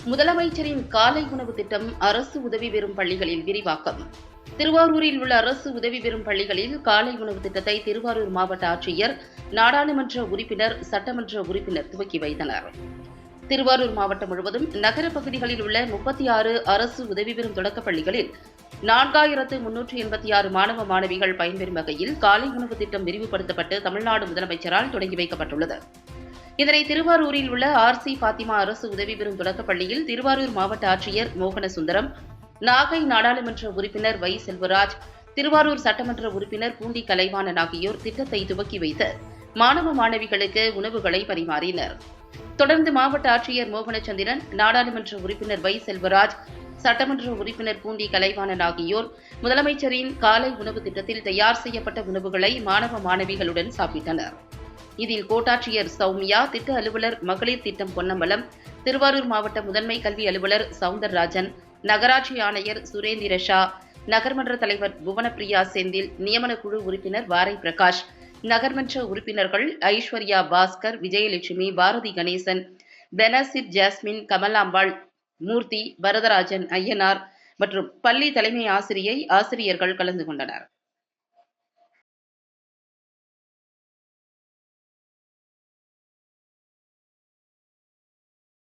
முதலமைச்சரின் காலை உணவு திட்டம் அரசு உதவி பெறும் பள்ளிகளில் விரிவாக்கம். திருவாரூரில் உள்ள அரசு உதவி பெறும் பள்ளிகளில் காலை உணவு திட்டத்தை திருவாரூர் மாவட்ட ஆட்சியர், நாடாளுமன்ற உறுப்பினர், சட்டமன்ற உறுப்பினர் துவக்கி வைத்தனர். திருவாரூர் மாவட்டம் முழுவதும் நகர பகுதிகளில் உள்ள 36 அரசு உதவி பெறும் தொடக்கப் பள்ளிகளில் 4386 மாணவ மாணவிகள் பயன்பெறும் வகையில் காலை உணவு திட்டம் விரிவுபடுத்தப்பட்டு தமிழ்நாடு முதலமைச்சரால் தொடங்கி வைக்கப்பட்டுள்ளது. இதனை திருவாரூரில் உள்ள ஆர்.சி. பாத்திமா அரசு உதவி பெறும் தொடக்கப் பள்ளியில் திருவாரூர் மாவட்ட ஆட்சியர் மோகனசுந்தரம், நாகை நாடாளுமன்ற உறுப்பினர் வை. செல்வராஜ், திருவாரூர் சட்டமன்ற உறுப்பினர் பூண்டி கலைவாணன் ஆகியோர் திட்டத்தை துவக்கி வைத்து மாணவ மாணவிகளுக்கு உணவுகளை பரிமாறினர். தொடர்ந்து மாவட்ட ஆட்சியர் மோகனச்சந்திரன், நாடாளுமன்ற உறுப்பினர் வை. செல்வராஜ், சட்டமன்ற உறுப்பினர் பூண்டி கலைவாணன் ஆகியோர் முதலமைச்சரின் காலை உணவு திட்டத்தில் தயார் செய்யப்பட்ட உணவுகளை மாணவ மாணவிகளுடன் சாப்பிட்டனர். இதில் கோட்டாட்சியர் சௌமியா, திட்ட அலுவலர் மகளிர் திட்டம் பொன்னம்பலம், திருவாரூர் மாவட்ட முதன்மை கல்வி அலுவலர் சவுந்தரராஜன், நகராட்சி ஆணையர் சுரேந்திர ஷா, நகர்மன்ற தலைவர் புவனப்பிரியா செந்தில், நியமன குழு உறுப்பினர் வாரை பிரகாஷ், நகர்மன்ற உறுப்பினர்கள் ஐஸ்வர்யா பாஸ்கர், விஜயலட்சுமி, பாரதி கணேசன், பெனசிர் ஜாஸ்மின், கமலாம்பாள், மூர்த்தி, வரதராஜன், ஐயனார் மற்றும் பள்ளி தலைமை ஆசிரியை, ஆசிரியர்கள் கலந்து கொண்டனர்.